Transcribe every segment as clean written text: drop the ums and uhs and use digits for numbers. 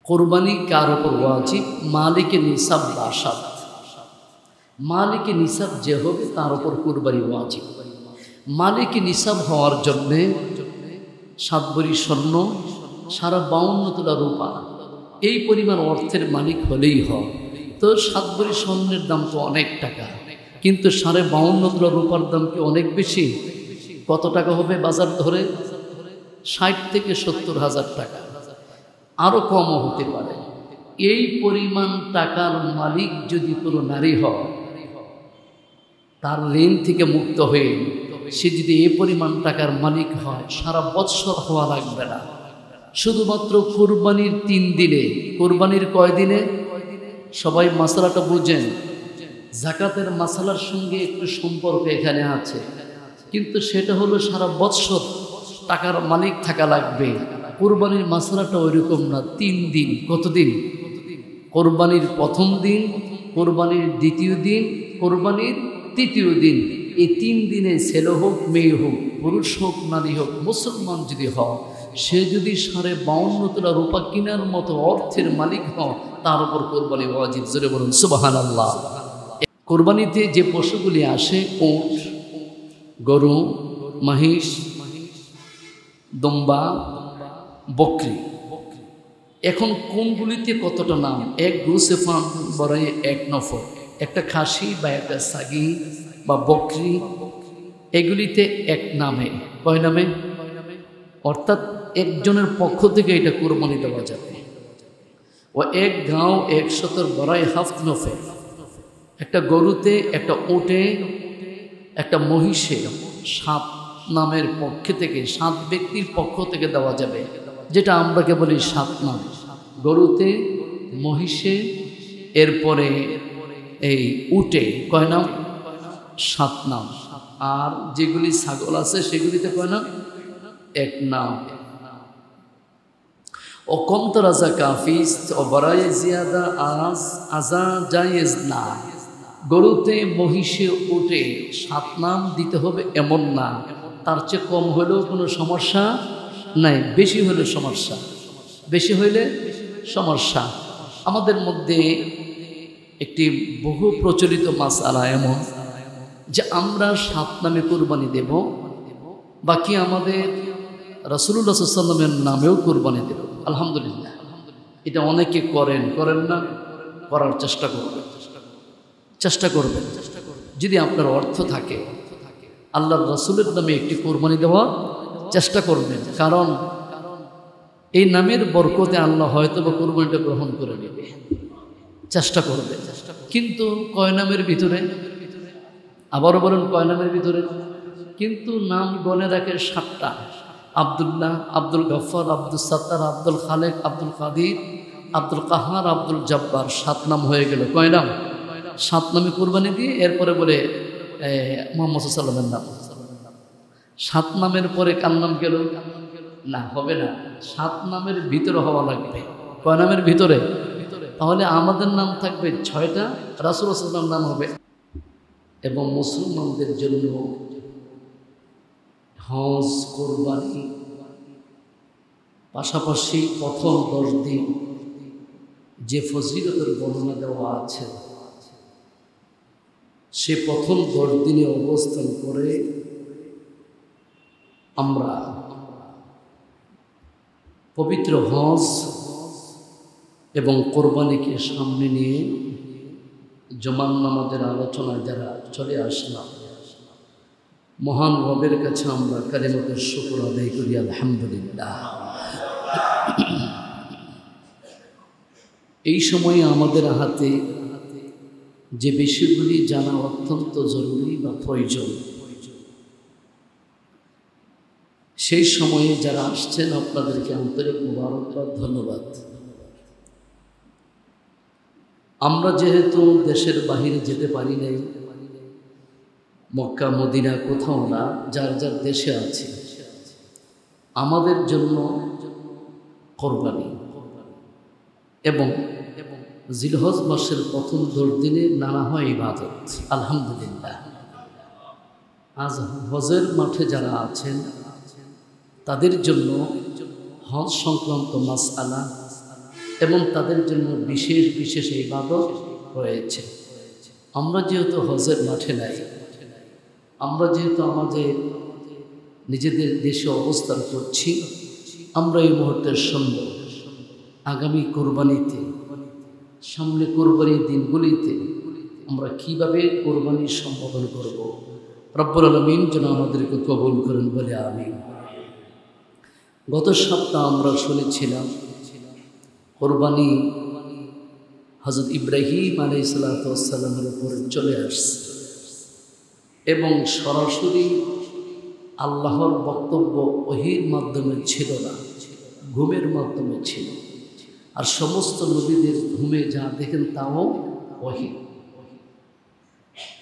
কোরবানি কার উপর ওয়াজিব? মালিকে নিসাব বাসাদ, মালিকে নিসাব যে হবে তার উপর কোরবানি ওয়াজিব। মালিকে নিসাব হওয়ার জন্যে 7 ভরি স্বর্ণ, 52 তোলা রূপা, এই পরিমাণ অর্থের মালিক হলেই হয়। তো 7 ভরি স্বর্ণের দাম তো অনেক টাকা, কিন্তু 52 তোলা রূপার দাম কি অনেক বেশি? কত টাকা হবে বাজার ধরে? 60 থেকে 70 হাজার টাকা, আরও কমও হতে পারে। এই পরিমাণ টাকার মালিক যদি কোনো নারী হয়, তার ঋণ থেকে মুক্ত হয়ে সে যদি এই পরিমাণ টাকার মালিক হয়, সারা বৎসর হওয়া লাগবে না, শুধুমাত্র কোরবানির 3 দিনে। কোরবানির কয় দিনে? সবাই মাসালাটা বুঝেন, জাকাতের মাসালার সঙ্গে একটু সম্পর্ক এখানে আছে, কিন্তু সেটা হলো সারা বৎসর টাকার মালিক থাকা লাগবে। কোরবানির মাসালাটা ওইরকম না, 3 দিন। কতদিন? কোরবানির প্রথম দিন, কোরবানির দ্বিতীয় দিন, কোরবানির তৃতীয় দিন। এই 3 দিনে ছেলে হোক মেয়ে হোক, পুরুষ হোক নারী হোক, মুসলমান যদি হয়, সে যদি 52 তোলা রূপা কেনার মতো অর্থের মালিক হয়, তার উপর কোরবানি ওয়াজিব। জোরে বলুন সুবহানাল্লাহ। কোরবানিতে যে পশুগুলি আসে, উট, গরু, মহিষ, দুম্বা, বকরি। এখন কোনগুলিতে কতটা নাম? এক গুসেফান বড়াই, এক নফর, একটা খাসি বা একটা সাগি বা বকরি, এগুলিতে এক নামে। কয় নামে? অর্থাৎ একজনের পক্ষ থেকে এটা কোরবানি দেওয়া যাবে। ও এক গাঁও 100 বড়াই হাফত নফে, একটা গরুতে, একটা উটে, একটা মহিষে 7 নামের পক্ষে থেকে, 7 ব্যক্তির পক্ষ থেকে দেওয়া যাবে, যেটা আমরাকে বলি 7 নাম। গরুতে, মহিষে, এরপরে এই উটে কয় নাম? 7 নাম। আর যেগুলি ছাগল আছে সেগুলিতে কয় নাম? 1 নাম। ও কমত রাজা কাফিস ও বড়াই জিয়াদা আজ আজা জায়েজ না। গরুতে, মহিষে, উটে 7 নাম দিতে হবে এমন না, তার চেয়ে কম হলেও কোনো সমস্যা নাই, বেশি হলে সমস্যা, বেশি হইলে সমস্যা। আমাদের মধ্যে একটি বহু প্রচলিত মাসআলা এমন যে আমরা 7 নামে কোরবানি দেব, বাকি আমাদের রাসূলুল্লাহ সাল্লাল্লাহু আলাইহি ওয়াসাল্লামের নামেও কোরবানি দেব। আলহামদুলিল্লাহ, এটা অনেকে করেন, করেন না? করার চেষ্টা করবেন, চেষ্টা করবেন। যদি আপনার অর্থ থাকে, আল্লাহর রাসূলের নামে একটি কোরবানি দেওয়ার চেষ্টা করবেন, কারণ এই নামের বরকতে আল্লাহ হয়তো বা কোরবানিটা গ্রহণ করে নেবে। চেষ্টা করবেন। কিন্তু কয় নামের ভিতরে? আবারও বলেন, কয় নামের ভিতরে? কিন্তু নাম গনে রাখে 7টা। আব্দুল্লাহ, আব্দুল গফফার, আব্দুল সাত্তার, আব্দুল খালেক, আব্দুল কাদির, আব্দুল কাহার, আব্দুল জব্বার। 7 নাম হয়ে গেল। কয় নাম? 7 নামে কোরবানি দিয়ে এরপরে বলে মুহাম্মদ সাল্লাল্লাহু আলাইহি ওয়াসাল্লামের নাম। 7 নামের পরে কার নাম গেল? না, হবে না। 7 নামের ভিতরে হওয়া লাগবে। কয় নামের ভিতরে? তাহলে আমাদের নাম থাকবে 6টা, রাসূলুল্লাহ সাল্লাল্লাহু আলাইহি ওয়াসাল্লামের নাম হবে। এবং মুসলমানদের জন্য হজ, কোরবানি, পাশাপাশি প্রথম 10 দিন যে ফজিলতের বর্ণনা দেওয়া আছে, সে প্রথম 10 দিনে অবস্থান করে আমরা পবিত্র হজ এবং কোরবানিকে সামনে নিয়ে জুমার নামাজের আলোচনায় যারা চলে আসলাম, মহান রবের কাছে আমরা কালিমাতুর শুকর আদায় করি, আলহামদুলিল্লাহ। এই সময়ে আমাদের হাতে যে বিষয়গুলি জানা অত্যন্ত জরুরি বা প্রয়োজন, সেই সময়ে যারা আসছেন আপনাদেরকে আন্তরিক মোবারকবাদ, ধন্যবাদ। আমরা যেহেতু দেশের বাহিরে যেতে পারি নাই, মক্কা মদিনা কোথাও না, যার যার দেশে আছে, আমাদের জন্য কোরবানি এবং জিলহজ মাসের প্রথম 10 দিনে নানা হয় ইবাদত। আলহামদুলিল্লাহ, আজ হজের মাঠে যারা আছেন তাদের জন্য হজ সংক্রান্ত মাসআলা এবং তাদের জন্য বিশেষ বিশেষ ইবাদত রয়েছে। আমরা যেহেতু হজের মাঠে নাই, আমরা যেহেতু আমাদের নিজেদের দেশে অবস্থান করছি, আমরা এই মুহূর্তের সঙ্গে আগামী কোরবানিতে, সামনে কোরবানির দিনগুলিতে আমরা কিভাবে কোরবানির সম্বোধন করব, রব্বুল আলামিন যেন আমাদেরকে কবুল করেন বলে আমিন। গত সপ্তাহ আমরা শুনেছিলাম কোরবানি হযরত ইব্রাহিম আলাইহিস সালামের উপরে চলে আসছে এবং সরাসরি আল্লাহর বক্তব্য ওহীর মাধ্যমে ছিল না, ঘুমের মাধ্যমে ছিল। আর সমস্ত নবীদের ঘুমে যা দেখেন তাও ওহী।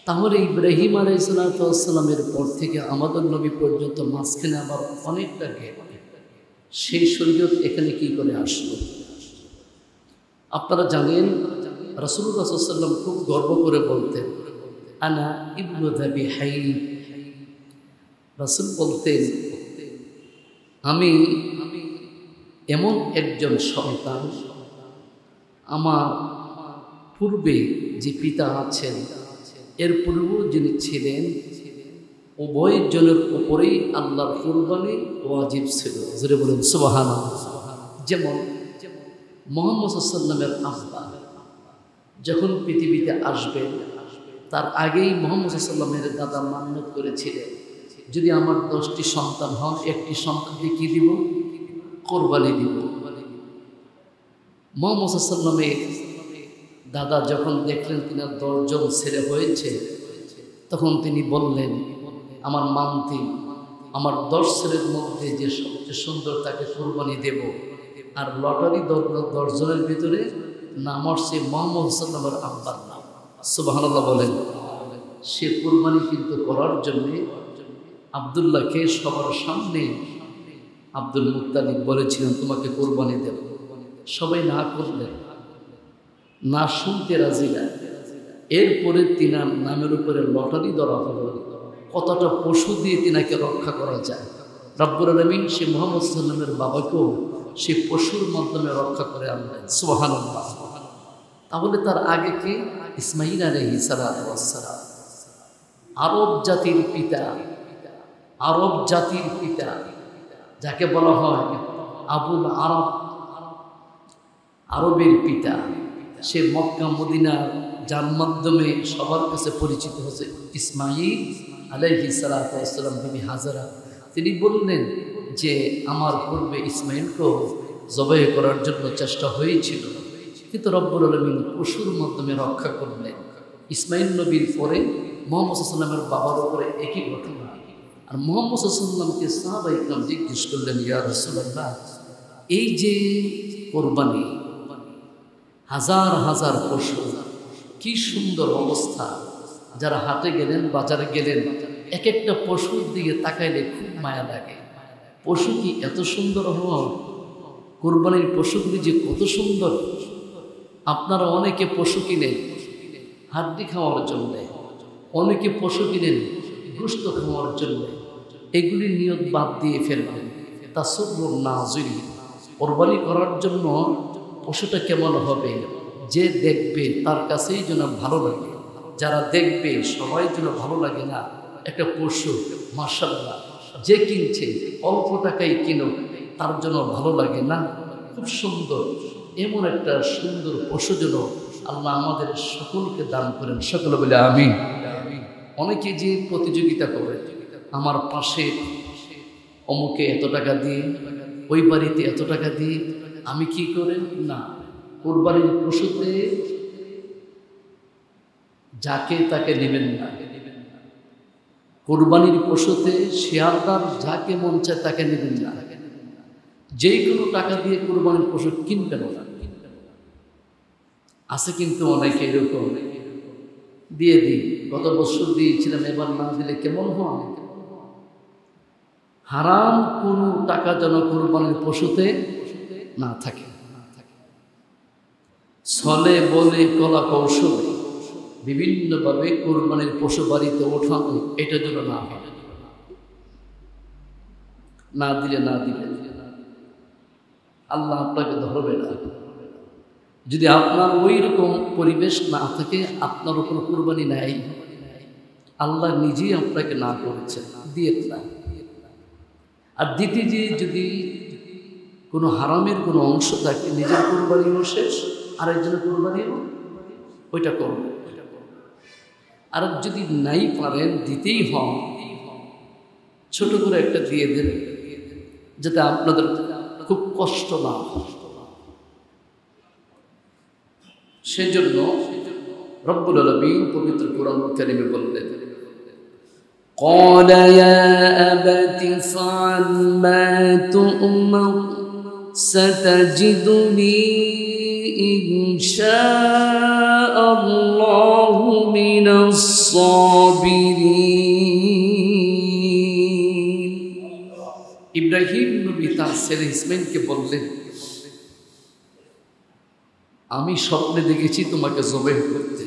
তাহলে ইব্রাহিম আলাইহিস সালামের পর থেকে আমাদের নবী পর্যন্ত মাঝখানে আবার অনেকটা গ্যাপ। সেই শরীয়ত এখানে কি করে আসলো? আপনারা জানেন রাসূলুল্লাহ সাল্লাল্লাহু আলাইহি ওয়াসাল্লাম খুব গর্ব করে বলতেন, আনা ইবনু যাবিহাইন। রাসূল বলতেন, আমি এমন একজন সন্তান, আমার পূর্বে যে পিতা আছেন এর পূর্বেও যিনি ছিলেন, উভয় জনের উপরেই আল্লাহর কুরবানি ওয়াজিব ছিল। জোরে বলুন সুবহানাল্লাহ। যেমন মুহাম্মদ সাল্লাল্লাহু আলাইহি ওয়াসাল্লামের আব্বা যখন পৃথিবীতে আসবেন তার আগেই মুহাম্মদ সাল্লাল্লাহু আলাইহি ওয়াসাল্লামের দাদা মান্নত করেছিলেন, যদি আমার 10টি সন্তান হন, একটি সন্তানকে কি দিব? কোরবানি দিব। মুহাম্মদ সাল্লাল্লাহু আলাইহি ওয়াসাল্লামের দাদা যখন দেখলেন তিনার 10 জন ছেলে হয়েছে, তখন তিনি বললেন, আমার মানতি, আমার 10 ছেলের মধ্যে যে সবচেয়ে সুন্দর তাকে কোরবানি দেব। আর লটারি 10 জনের ভিতরে নাম আসছে মুহাম্মদ সাল্লাল্লাহু আলাইহি ওয়াসাল্লামের আব্বার নাম। সুবহানাল্লাহ বলেন। সে কোরবানি কিন্তু করার জন্য আব্দুল্লাহকে সবার সামনে আব্দুল মুত্তালিব বলেছিলেন, তোমাকে কোরবানি দেব। সবাই না করলেন, না শুনতে রাজি না। এরপরে তিনার নামের উপরে লটারি ধরা হলো, কতটা পশু দিয়ে তিনাকে রক্ষা করা যায়। রব্বুল আলামিন সে মুহাম্মদ সাল্লাল্লাহু আলাইহি ওয়াসাল্লামের বাবাকেও সে পশুর মাধ্যমে রক্ষা করে আনলেন। সুবহানাল্লাহ। তাহলে তার আগে কি? ইসমাঈল আলাইহিস সালাম, আরব জাতির পিতা, আরব জাতির পিতা যাকে বলা হয় আবুল আরব, আরবের পিতা। সে মক্কা মদিনা যার মাধ্যমে সবার কাছে পরিচিত হচ্ছে ইসমাঈল আলাইহিস সালাম। বিবি হাজারা তিনি বললেন যে আমার পূর্বে ইসমাঈলকেও জবাই করার জন্য চেষ্টা হয়েছিল, কিন্তু রব্বুল আলামিন পশুর মাধ্যমে রক্ষা করলেন। ইসমাঈল নবীর পরে মুহাম্মদ সাল্লাল্লাহু আলাইহি ওয়াসাল্লামের বাবার উপরে একই ঘটনা। আর মুহাম্মদ সাল্লাল্লাহু আলাইহি ওয়াসাল্লামকে সাহাবায়ে কিরাম জিজ্ঞেস করলেন, ইয়া রাসূলুল্লাহ, এই যে কোরবানি, হাজার হাজার পশু, কি সুন্দর অবস্থা। যারা হাটে গেলেন, বাজারে গেলেন, এক একটা পশুর দিকে তাকাইলে খুব মায়া লাগে। পশু কি এত সুন্দর হওয়া? কোরবানির পশুগুলি যে কত সুন্দর। আপনারা অনেকে পশু কিনেন হাড্ডি খাওয়ার জন্যে, অনেকে পশু কিনেন গোশত খাওয়ার জন্য। এগুলি নিয়ত বাদ দিয়ে ফেলবেন। তাসাব্বুর নাযিরি, কোরবানি করার জন্য পশুটা কেমন হবে, যে দেখবে তার কাছেই যেন ভালো লাগে। যারা দেখবে সবাই যেন ভালো লাগে না। একটা পশু মাশাআল্লাহ যে কিনছে অল্প টাকায় কিনো, তার জন্য ভালো লাগে না? খুব সুন্দর, এমন একটা সুন্দর পশু যেন আল্লাহ আমাদের সকলকে দান করেন। সকলে বলে আমিন। অনেকে যে প্রতিযোগিতা করে, আমার পাশে অমুকে এত টাকা দিয়ে, ওই বাড়িতে এত টাকা দিয়ে, আমি কি করে না। কোরবানির পশুতে যাকে তাকে নেবেন না। কোরবানির পশুতে শেয়ারদার যাকে মন চায় তাকে নেবেন না। যেই কোনো টাকা দিয়ে কোরবানির পশু কিনবেন না। আছে কিন্তু অনেকে এরকম দিয়ে দিই, গত বছর দিয়েছিলাম, এবার না দিলে কেমন হয়। হারাম কোনো টাকা যেন কোরবানির পশুতে না থাকে। ছলে বলে কলা কৌশলে বিভিন্নভাবে কোরবানির পশু বাড়িতে ওঠানো, এটা যেন না হয়। না দিলে আল্লাহ আপনাকে ধরবে না। যদি আপনার ওই রকম পরিবেশ না থাকে, আপনার উপর কুরবানি নাই, আল্লাহ নিজেই আপনাকে না করেছে, দিয়ে না। আর দ্বিতীয় যে যদি কোনো হারামের কোনো অংশ থাকে, নিজের কুরবানিও শেষ, আরেকজনের কুরবানিও ওইটা করবে। আর যদি নাই পারেন, দিতেই হন, ছোট করে একটা দিয়ে দেন, যাতে আপনাদের খুব কষ্ট না হয়। সেজন্য রব্বুল আলামিন পবিত্র কোরআন কারীমে বললেন, قال يا أبت افعل ما تؤمر ستجدني إن شاء الله من الصابرين। ইব্রাহিম নবী তার ছেলে ইসমাইলকে বললেন, আমি স্বপ্নে দেখেছি তোমাকে জবাই করতে,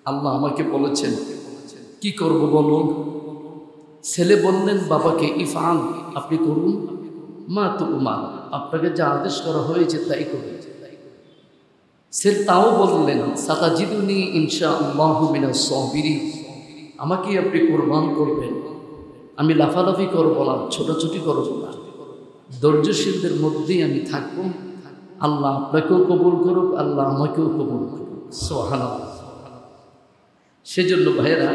আল্লাহ আমাকে বলেছেন কি করব বলো। ছেলে বললেন বাবাকে, ইফআল, আপনি করুন, মা তুমার, আপনাকে যা আদেশ করা হয়েছে তাই করুন। ছেলে তাও বললেন, সাতাজিদুনি ইনশাআল্লাহু মিনাস সাবিরিন, আমাকে আপনি কুরবান করবেন, আমি লাফালাফি করব না, ছোটাছুটি করব না, ধৈর্যশীলদের মধ্যেই আমি থাকব। আল্লাহ আপনাকেও কবুল করুক, আল্লাহ আমাকেও কবুল করুক, সুবহানাল্লাহ। সেজন্য ভাইয়েরা,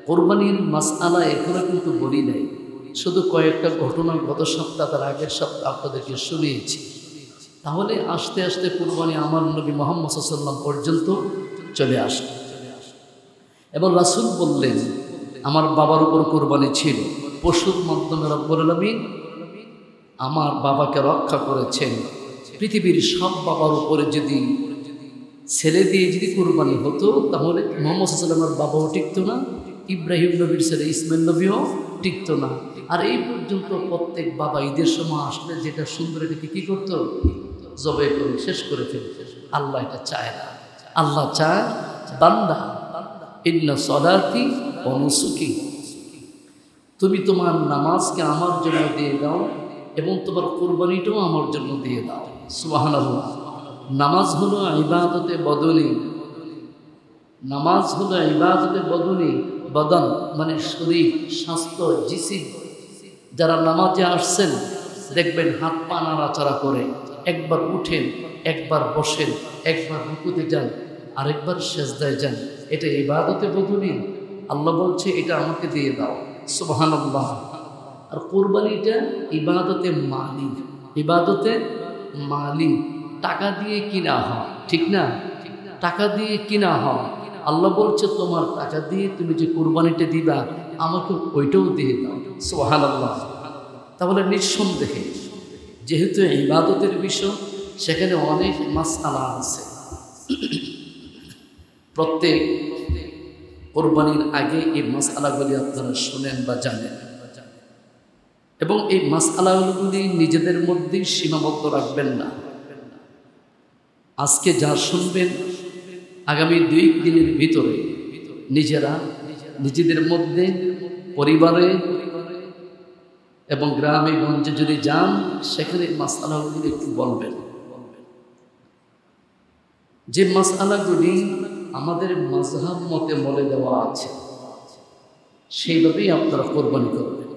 কোরবানির মাসআলা এখনো কিন্তু বলি নাই, শুধু কয়েকটা ঘটনা গত সপ্তাহ তার আগের সপ্তাহ আপনাদেরকে শুনিয়েছি। তাহলে আস্তে আস্তে কোরবানি আমার নবী মুহাম্মদ সাল্লাল্লাহু আলাইহি ওয়াসাল্লাম পর্যন্ত চলে আসে। এবং রাসূল বললেন, আমার বাবার উপর কোরবানি ছিল, পশুর মাধ্যমে রব্বুল আলামিন আমার বাবাকে রক্ষা করেছেন। পৃথিবীর সব বাবার উপরে যদি ছেলে দিয়ে যদি কোরবানি হতো, তাহলে মুহাম্মদ সাল্লাল্লাহু আলাইহি ওয়াসাল্লামের বাবাও টিকতো না, ইব্রাহিম নবীর ছেলে ইসমাইল নবীও টিকতো না। আর এই পর্যন্ত প্রত্যেক বাবা ঈদের সময় আসলে যেটা সুন্দর, এটাকে কী করতো, জবাই করে শেষ করে ফেলতো। আল্লাহ এটা চায় না। আল্লাহ চায় বান্দা, ইন্না সলাতি ওয়া নুসুকি, তুমি তোমার নামাজকে আমার জন্য দিয়ে দাও এবং তোমার কোরবানিটাও আমার জন্য দিয়ে দাও। সুবহানাল্লাহ। নামাজ হলো ইবাদতে বদনি, নামাজ হলো ইবাদতে বদনি, বদন মানে শরীর, স্বাস্থ্য, জিসিম। যারা নামাজে আসছেন দেখবেন হাত পা নাড়াচাড়া করে, একবার উঠেন, একবার বসেন, একবার রুকুতে যান, আরেকবার সেজদায় যান, এটা ইবাদতে বদনি। আল্লাহ বলছে এটা আমাকে দিয়ে দাও, সুবহানাল্লাহ। আর কোরবানিটা ইবাদতে মালি, ইবাদতে মালি, টাকা দিয়ে কিনা হয়, ঠিক না? টাকা দিয়ে কিনা হয়। আল্লাহ বলছে তোমার টাকা দিয়ে তুমি যে কোরবানিটা দিবা, আমাকে ওইটাও দিয়ে দাও, সুবহানাল্লাহ। তাহলে নিঃসন্দেহে যেহেতু ইবাদতের বিষয়, সেখানে অনেক মাসআলা আছে। প্রত্যেক কোরবানির আগে এই মাসআলাগুলি আপনারা শুনেন বা জানেন, এবং এই মাসআলাগুলি নিজেদের মধ্যেই সীমাবদ্ধ রাখবেন না। আজকে যা শুনবেন, আগামী 2 দিনের ভিতরে নিজেরা নিজেদের মধ্যে, পরিবারে এবং গ্রামে গঞ্জে যদি যান, সেখানে মাসআলাগুলি একটু বলবেন। যে মাসআলাগুলি আমাদের মাযহাব মতে বলে দেওয়া আছে, সেইভাবেই আপনারা কোরবানি করবেন।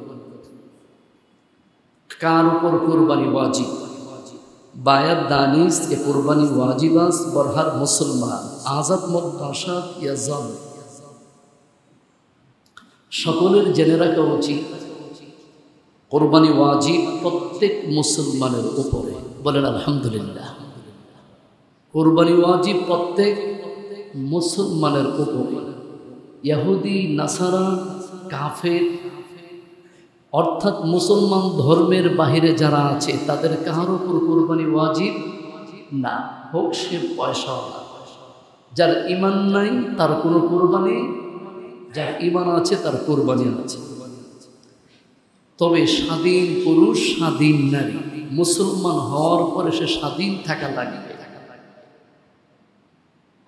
কার উপর কোরবানি ওয়াজিব? বায়াত দানিস এ কোরবানি ওয়াজিবাস বরহার মুসলমান আজাদ মুবাশাত ইয়াজাম, সকলের জেনে রাখা উচিত কোরবানি ওয়াজিব প্রত্যেক মুসলমানের উপরে। বলেন আলহামদুলিল্লাহ। কোরবানি ওয়াজিব প্রত্যেক মুসলমানের উপরে। ইহুদি, নাসারা, কাফের অর্থাৎ মুসলমান ধর্মের বাহিরে যারা আছে, তাদের কারোর উপর কোরবানি ওয়াজিব না, হোক সে পয়সাওয়ালা। যার ঈমান নাই তার কোনো কোরবানি, যার ঈমান আছে তার কোরবানি আছে। তবে স্বাধীন পুরুষ, স্বাধীন নারী, মুসলমান হওয়ার পরে সে স্বাধীন থাকা লাগবে।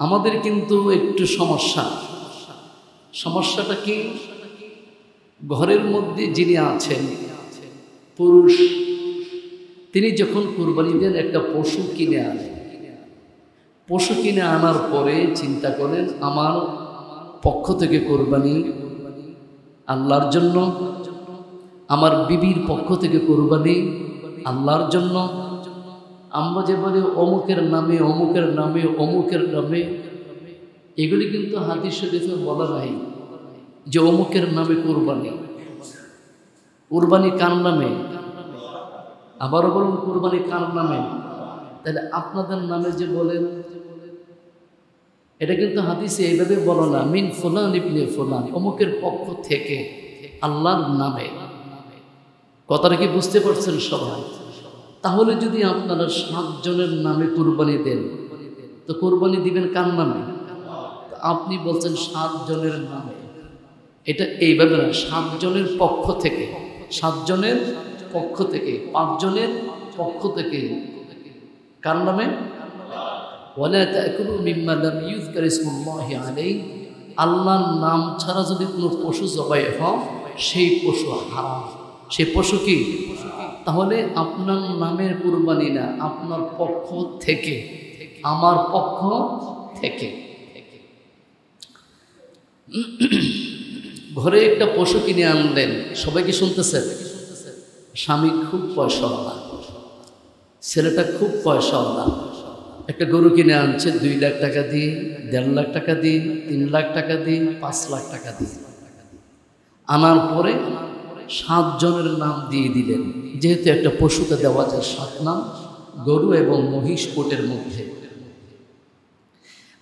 আমাদের কিন্তু একটু সমস্যাটা কি? ঘরের মধ্যে যিনি আছেন পুরুষ, তিনি যখন কুরবানি দেন একটা পশু কিনে আনেন, পশু কিনে আনার পরে চিন্তা করেন আমার পক্ষ থেকে কোরবানি আল্লাহর জন্য, আমার বিবির পক্ষ থেকে কোরবানি আল্লাহর জন্য। আমরা যে বলি অমুকের নামে অমুকের নামে অমুকের নামে, এগুলি কিন্তু হাদিস শরীফে বলা নাই যে অমুকের নামে কোরবানি। কোরবানি কার নামে? আবারও বলুন, কোরবানি কার নামে? তাহলে আপনাদের নামে যে বলেন, এটা কিন্তু হাদিসে এইভাবে বলো না, মিন ফুলান ইবনে ফুলান, অমুকের পক্ষ থেকে আল্লাহর নামে। কথাটা কি বুঝতে পারছেন সবাই? তাহলে যদি আপনারা 7 জনের নামে কোরবানি দেন, তো কোরবানি দিবেন কার নামে? আপনি বলছেন 7 জনের নামে। এটা এইভাবে না, 7 জনের পক্ষ থেকে, 7 জনের পক্ষ থেকে, 5 জনের পক্ষ থেকে। কার নামে? ওয়ালা তাকুলু মিম্মা লাম ইউযকার ইসমুল্লাহি আলাইহি, আল্লাহর নাম ছাড়া যদি কোনো পশু জবাই হয় সেই পশু হারাম। সেই পশু কি? তাহলে আপনার নামের কুরবানি না, আপনার পক্ষ থেকে, আমার পক্ষ থেকে। ঘরে একটা পশু কিনে আনলেন, সবাই কি শুনতেছেন? স্বামী খুব পয়সাওয়ালা, ছেলেটা খুব পয়সাওয়ালা, একটা গরু কিনে আনছে 2 লাখ টাকা দিয়ে, 1.5 লাখ টাকা দিয়ে, 3 লাখ টাকা দিয়ে, 5 লাখ টাকা দিয়ে। আনার পরে 7 জনের নাম দিয়ে দিলেন, যেহেতু একটা পশুকে দেওয়া যায় 7 নাম, গরু এবং মহিষ কোটের মধ্যে।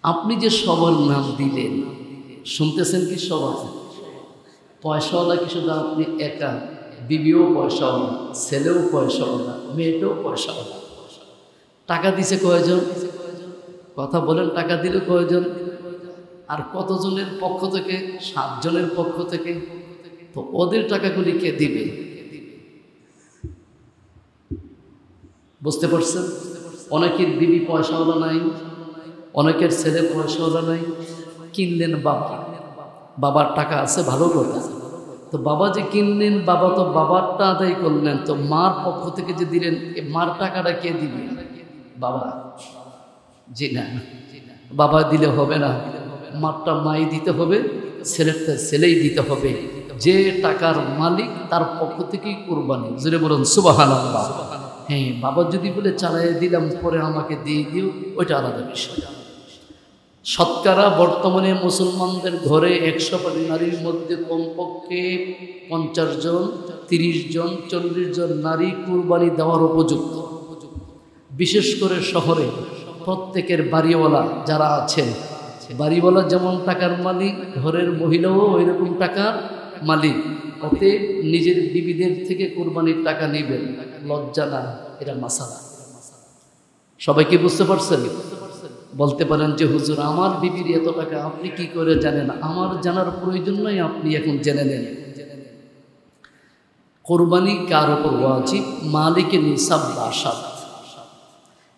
আপনি যে সবার নাম দিলেন, শুনতেছেন কি? সবাই পয়সাওয়ালা কি শুধু আপনি একা? বিবিও পয়সাওয়ালা, ছেলেও পয়সাওয়ালা, মেয়েটাও পয়সাওয়ালা। টাকা দিছে কয়জন? কথা বলেন, টাকা দিল কয়জন? আর কতজনের পক্ষ থেকে? 7 জনের পক্ষ থেকে। তো ওদের টাকাগুলি কে দিবে? বুঝতে পারছেন? অনেকের বিবি পয়সাওয়ালা নাই, অনেকের ছেলে পয়সাওয়ালা নাই। কিনলেন বাবা, বাবার টাকা আছে, ভালো কথা। তো বাবা যে কিনলেন, বাবা তো বাবারটা আদায় করলেন, তো মার পক্ষ থেকে যে দিলেন, মার টাকাটা কে দিবে? বাবা। জি না, বাবা দিলে হবে না, মারটা মাই দিতে হবে, ছেলেরটা ছেলেই দিতে হবে। যে টাকার মালিক তার পক্ষ থেকেই কোরবানি। জোরে বলুন সুবহানাল্লাহ। হ্যাঁ, বাবা যদি বলে চালাইয়ে দিলাম, পরে আমাকে দিয়ে দিও, ওইটা আলাদা বিষয়। শতকরা বর্তমানে মুসলমানদের ঘরে 100 নারীর মধ্যে কমপক্ষে 50 জন, 30 জন, 40 জন নারী কুরবানি দেওয়ার উপযুক্ত। বিশেষ করে শহরে প্রত্যেকের বাড়িওয়ালা যারা আছেন, বাড়িওয়ালা যেমন টাকার মালিক, ঘরের মহিলাও ওই রকম টাকার মালিক। অতএব নিজের বিবিদের থেকে কুরবানির টাকা নেবেন, লজ্জা না, এটা মাসালা। সবাই কি বুঝতে পারছেন? বলতে পারেন যে হুজুর আমার বিবির এত টাকা আপনি কি করে জানেন? আমার জানার প্রয়োজন নয়, আপনি এখন জেনে নেন। কোরবানি কার উপর ওয়াজিব? মালিকে নিসাব বাসাদ।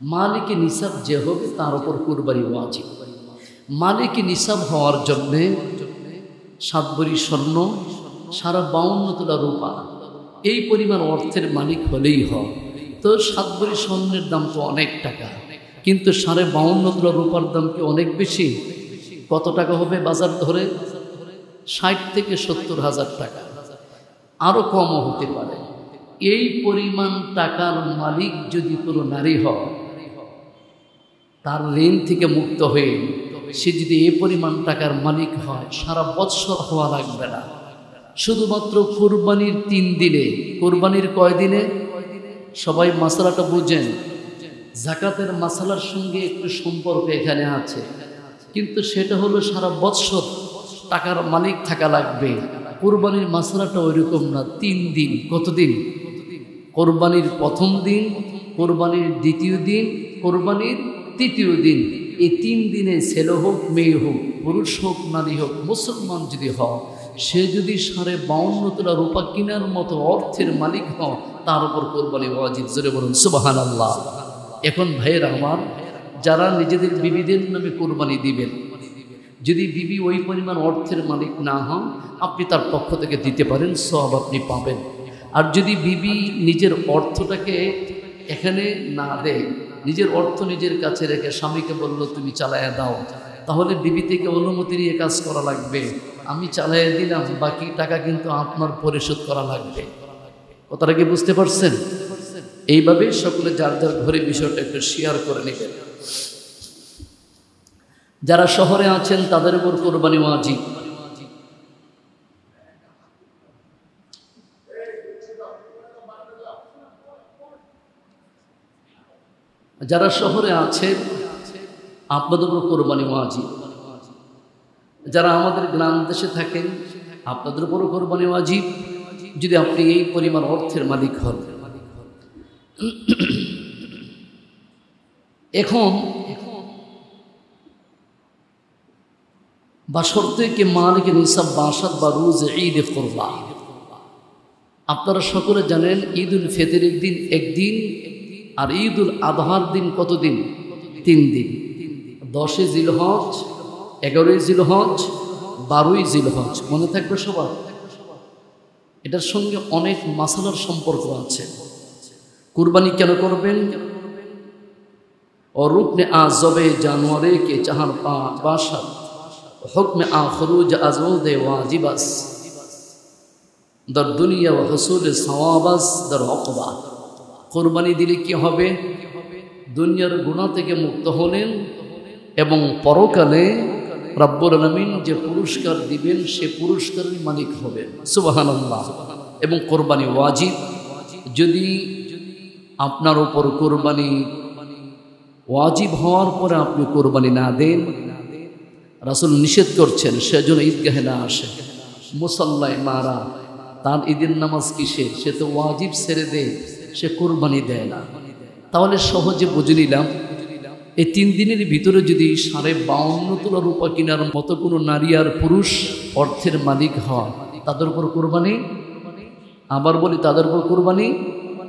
মালিকে নিসাব যে হবে তার উপর কোরবানি ওয়াজিব। মালিকে নিসাব হওয়ার জন্যে 7 ভরি স্বর্ণ, 52 তোলা রূপা, এই পরিমাণ অর্থের মালিক হলেই হয়। তো 7 ভরি স্বর্ণের দাম তো অনেক টাকা, কিন্তু 52 তোলা রূপার দাম কি অনেক বেশি? কত টাকা হবে বাজার ধরে? 60 থেকে 70 হাজার টাকা, আরও কমও হতে পারে। এই পরিমাণ টাকার মালিক যদি কোনো নারী হয়, তার ঋণ থেকে মুক্ত হয়ে সে যদি এই পরিমাণ টাকার মালিক হয়, সারা বৎসর হওয়া লাগবে না, শুধুমাত্র কোরবানির 3 দিনে। কোরবানির কয় দিনে? সবাই মাসালাটা বুঝেন। জাকাতের মাসালার সঙ্গে একটু সম্পর্ক এখানে আছে, কিন্তু সেটা হলো সারা বৎসর টাকার মালিক থাকা লাগবে। কোরবানির মাসালাটা ওইরকম না, 3 দিন। কতদিন? কোরবানির প্রথম দিন, কোরবানির দ্বিতীয় দিন, কোরবানির তৃতীয় দিন। এই 3 দিনে ছেলে হোক মেয়ে হোক, পুরুষ হোক নারী হোক, মুসলমান যদি হয়, সে যদি 52 তোলা রূপা কেনার মতো অর্থের মালিক হয়, তার উপর কোরবানি ওয়াজিব। জোরে বলুন সুবহানাল্লাহ। এখন ভাইয়ের আমার, যারা নিজেদের বিবিদের নামে কোরবানি দিবেন, যদি বিবি ওই পরিমাণ অর্থের মালিক না হন, আপনি তার পক্ষ থেকে দিতে পারেন, সওয়াব আপনি পাবেন। আর যদি বিবি নিজের অর্থটাকে এখানে না দেয়, নিজের অর্থ নিজের কাছে রেখে স্বামীকে বলল তুমি চালায়া দাও, তাহলে বিবি থেকে অনুমতি নিয়ে কাজ করা লাগবে। আমি চালাইয়া দিলাম, বাকি টাকা কিন্তু আপনার পরিশোধ করা লাগবে। কথাটা কি বুঝতে পারছেন? এইভাবে সকলে যার যার ঘরে বিষয়টা একটু শেয়ার করে নেবেন। যারা শহরে আছেন তাদের উপর কোরবানি ওয়াজিব। যারা শহরে আছেন আপনাদের উপর কোরবানি ওয়াজিব। যারা আমাদের গ্রাম দেশে থাকেন আপনাদের উপর কোরবানি ওয়াজিব, যদি আপনি এই পরিমাণ অর্থের মালিক হন। এখন বাশর্তে কে মালিক নিসাব বাসাত বা রোজ ঈদ কুরবা। আপনারা সকলে জানেন ঈদ উল ফিতরের দিন একদিন, আর ঈদ উল আজহার দিন কতদিন? 3 দিন। 10 জিলহজ, 11 জিলহজ, 12 জিলহজ। মনে থাকবে সবার? এটার সঙ্গে অনেক মাসালার সম্পর্ক আছে। কুরবানি কেন করবেন? और रुकन आ ज़बे जानवरे के चहर पा बाशद हुक्म आ खरूज अज़ूद वाजिबस दर दुनिया व हसूल सवाबस दर अक़बा। कुरबानी दिले कि होबे? दुनियार गुनाह থেকে মুক্ত হলেন এবং পরকালে রব্বুল আলামিন যে পুরস্কার দিবেন সে পুরস্কারের মালিক হবেন। সুবহানাল্লাহ। এবং কুরবানি ওয়াজিব। যদি আপনার উপর কুরবানি ওয়াজিব হওয়ার পরে আপনি কোরবানি না দেন, রাসূল নিষেধ করছেন সেজন্য ঈদগাহে না আসে, মুসাল্লায় মারা। তার ঈদের নামাজ কিসের? সে তো ওয়াজিব ছেড়ে দেয়, সে কোরবানি দেয় না। তাহলে সহজে বুঝে নিলাম এই 3 দিনের ভিতরে যদি 52.5 তোলা রূপা কেনার মতো কোনো নারী আর পুরুষ অর্থের মালিক হয়, তাদের উপর কোরবানি, আবার বলি তাদের উপর কোরবানি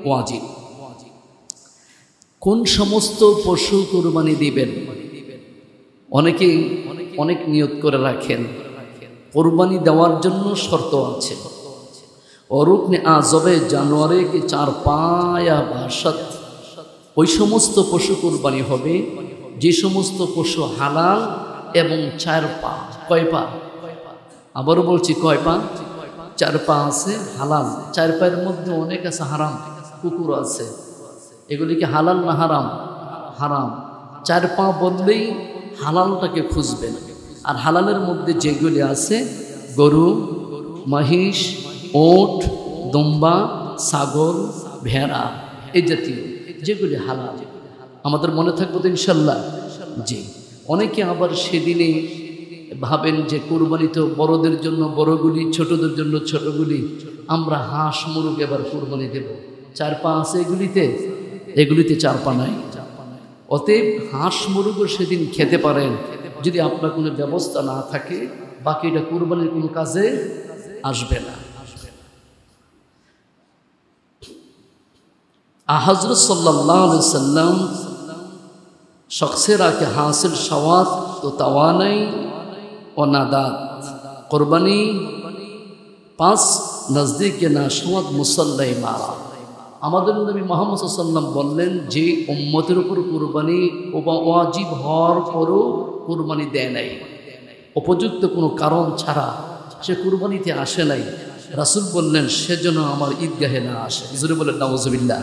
ওয়াজিব। কোন সমস্ত পশু কোরবানি দিবেন? অনেকে অনেক নিয়ত করে রাখেন। কোরবানি দেওয়ার জন্য শর্ত আছে। অরুকনে আজবে জানুয়ারে কি 4 পায়া বাসাত, ওই সমস্ত পশু কোরবানি হবে যে সমস্ত পশু হালাল এবং 4 পা। কয় পা? আবারও বলছি কয় পা? 4 পা আছে হালাল। 4 পায়ের মধ্যে অনেক আছে হারাম, কুকুর আছে। এগুলি কি হালাল না হারাম? হারাম। 4 পা বললেই হালালটাকে খুঁজবেন। আর হালালের মধ্যে যেগুলি আছে গরু, মহিষ, ওট, দুম্বা, ছাগল, ভেড়া, এই জাতীয় যেগুলি হালাল। আমাদের মনে থাকবে তো ইনশাল্লাহ? জি। অনেকে আবার সেদিনে ভাবেন যে কোরবানি তো বড়দের জন্য বড়গুলি, ছোটদের জন্য ছোটগুলি, আমরা হাঁস মুরগ এবার কোরবানি দেব। 4 পা আছে এগুলিতে, এগুলিতে 4 পা নাই। অতএব হাঁস মুরগও সেদিন খেতে পারেন যদি আপনার কোনো ব্যবস্থা না থাকে, বাকিটা কুরবানির কোনো কাজে আসবে না। हज़रत सल्लल्लाहु अलैहि वसल्लम शख्सरा के हासिल शवात तो तवानई और नादात कुर्बानी 5 नज़दीक के नाशवात मुसल्ला मारा। আমাদের নবী মুহাম্মদ সাল্লাল্লাহু আলাইহি ওয়াসাল্লাম বললেন যে উম্মতের উপর কুরবানি ওয়াজিব হওয়ার পরও কুরবানি দেয় নাই, উপযুক্ত কোনো কারণ ছাড়া সে কুরবানিতে আসে নাই, রাসূল বললেন সেজন্য আমার ঈদগাহে না আসে। হুজুরে বলেন নাউজুবিল্লাহ।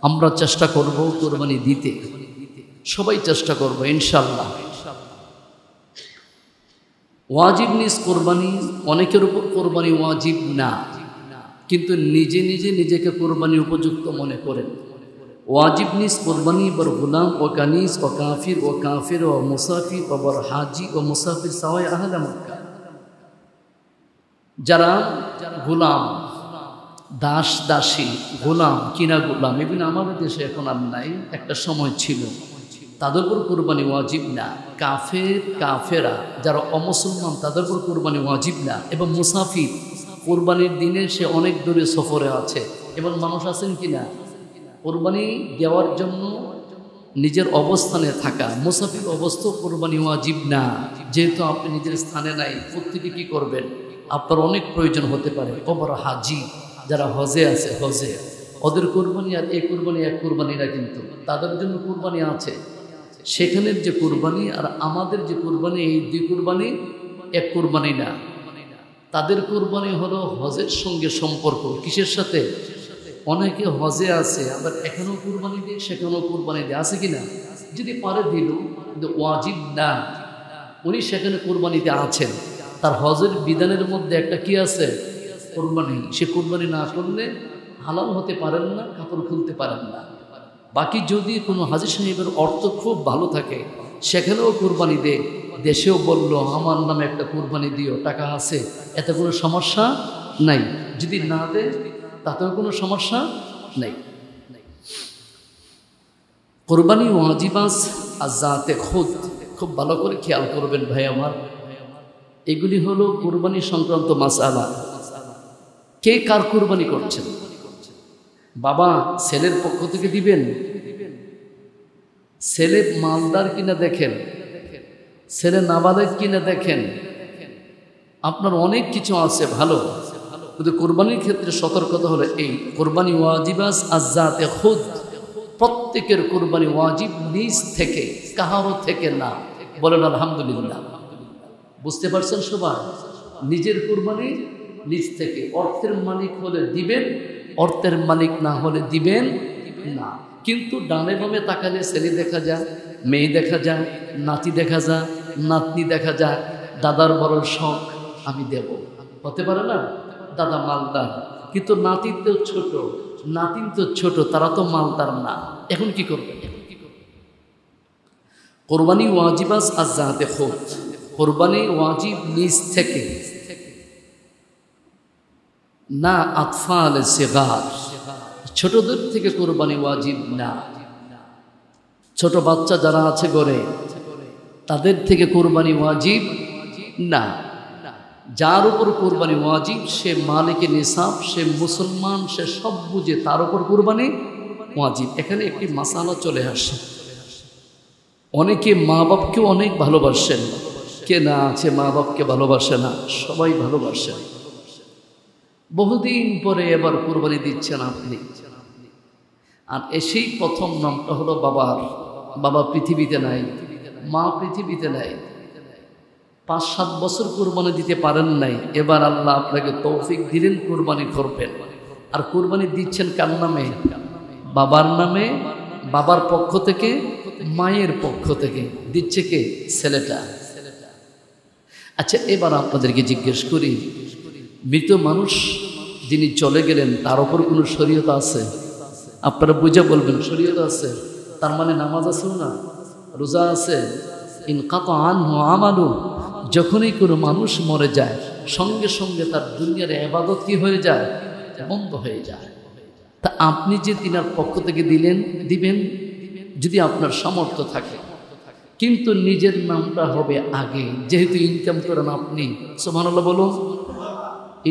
আমরা চেষ্টা করব কুরবানি দিতে, সবাই চেষ্টা করব ইনশাআল্লাহ। ওয়াজিব নিজ কুরবানি, অনেকের উপর কুরবানি ওয়াজিব না, কিন্তু নিজে নিজে নিজেকে কোরবানি উপযুক্ত মনে করেন। ওয়াজিব নিজ কোরবানি বর গুলাম ও কানিস ও কাফির ও কাফির ও মুসাফির ও বর হাজি ও মুসাফির সাওয়াই আহলে মক্কা। যারা গুলাম, দাস দাসী, গোলাম, কিনা গোলাম, এগুলো আমাদের দেশে এখন আর নাই, একটা সময় ছিল, তাদের উপর কোরবানি ওয়াজিব না। কাফের, কাফেরা যারা অমুসলমান তাদের উপর কোরবানি ওয়াজিব না। এবং মুসাফির, কোরবানির দিনে সে অনেক দূরে সফরে আছে, এবং মানুষ আছেন কিনা কোরবানি দেওয়ার জন্য নিজের অবস্থানে থাকা, মুসাফির অবস্থা কোরবানি ওয়াজিব না। যেহেতু আপনি নিজের স্থানে নাই, প্রত্যেকে কি করবেন? আপনার অনেক প্রয়োজন হতে পারে। ওপর হাজি যারা হজে আছে, হজে ওদের কুরবানি আর এই কুরবানি এক কুরবানি না, কিন্তু তাদের জন্য কুরবানি আছে। সেখানের যে কুরবানি আর আমাদের যে কুরবানি, এই দুই কুরবানি এক কুরবানি না। তাদের কুরবানি হলো হজের সঙ্গে সম্পর্ক। কিসের সাথে? অনেকে হজে আছে, আবার এখানেও কুরবানি দিয়ে সেখানেও কুরবানি দিয়ে, আছে কিনা? যদি পারে দিল, কিন্তু ওয়াজিব না। উনি সেখানে কুরবানিতে আছেন, তার হজের বিধানের মধ্যে একটা কি আছে? কুরবানি। সে কুরবানি না করলে হালাল হতে পারেন না, কাপড় খুলতে পারেন না। বাকি যদি কোনো হাজী সাহেবের অর্থ খুব ভালো থাকে, সেখানেও কুরবানি দে, দেশেও বলল আমার নামে একটা কুরবানি দিও, টাকা আছে, এতে কোনো সমস্যা নাই। যদি না দে তাতেও কোনো সমস্যা নেই। কুরবানি ওয়াজিবাস আর জাতে খুদ, খুব ভালো করে খেয়াল করবেন ভাই আমার। এগুলি হলো কুরবানি সংক্রান্ত মাসআলা। কে কার কুরবানি করছেন? বাবা ছেলের পক্ষ থেকে দিবেন, ছেলে মালদার কিনা দেখেন, ছেলে নাবালেগ কিনা দেখেন। আপনার অনেক কিছু আছে ভালো, কিন্তু কোরবানির ক্ষেত্রে সতর্কতা হলো এই, কোরবানি ওয়াজিবাস আজাতে খুদ, প্রত্যেকের কোরবানি ওয়াজিব নিজ থেকে, কাহারও থেকে না। বলেন আলহামদুলিল্লাহ। বুঝতে পারছেন সবাই? নিজের কোরবানি নিজ থেকে। অর্থের মালিক হলে দিবেন, অর্থের মালিক না হলে দিবেন না। কিন্তু ডানে বামে তাকালে ছেলে দেখা যায়, মেয়ে দেখা যায়, নাতি দেখা যায়, নাতনি দেখা যায়। দাদার বড় শখ আমি দেব, হতে পারে না? দাদা মালদার, কিন্তু নাতি তো ছোট, নাতিন তো ছোট, তারা তো মালদার না। এখন কি করবে? কোরবানি ওয়াজিবাস আজাতে খুদ, কোরবানি ওয়াজিব নিজ থেকে না। আতফাল সিগার, ছোটদের থেকে কোরবানি ওয়াজিব না। ছোট বাচ্চা যারা আছে ঘরে, তাদের থেকে কোরবানি ওয়াজিব না। যার উপর কোরবানি ওয়াজিব সে মালিকে নিসাব, সে মুসলমান, সে সব বুঝে, তার উপর কোরবানি ওয়াজিব। এখানে একটি মাসালা চলে আসে। অনেকে মা বাপকেও অনেক ভালোবাসেন, কে না আছে মা বাপকে ভালোবাসে না? সবাই ভালোবাসে। বহুদিন পরে এবার কোরবানি দিচ্ছেন আপনি, আর এসেই প্রথম নামটা হলো বাবার। বাবা পৃথিবীতে নাই, মা পৃথিবীতে নাই, 5-7 বছর কোরবানি দিতে পারেন নাই। এবার আল্লাহ আপনাকে তৌফিক দিলেন, কোরবানি করবেন। আর কোরবানি দিচ্ছেন কার নামে? বাবার নামে, বাবার পক্ষ থেকে, মায়ের পক্ষ থেকে। দিচ্ছে কে? ছেলেটা। আচ্ছা, এবার আপনাদেরকে জিজ্ঞেস করি, মৃত মানুষ যিনি চলে গেলেন, তার উপর কোনো শরীয়ত আছে? আপনারা বুঝে বলবেন শরীয়ত আছে। তার মানে নামাজ আছেও না, রোজা আছে। ইনকাতা আনহু আমালু, যখনই কোনো মানুষ মরে যায়, সঙ্গে সঙ্গে তার দুনিয়ার ইবাদত কি হয়ে যায়? বন্ধ হয়ে যায়। তা আপনি যে তিনার পক্ষ থেকে দিবেন যদি আপনার সামর্থ্য থাকে, কিন্তু নিজের নামটা হবে আগে। যেহেতু ইনকাম করেন আপনি, সুবহানাল্লাহ বলুন।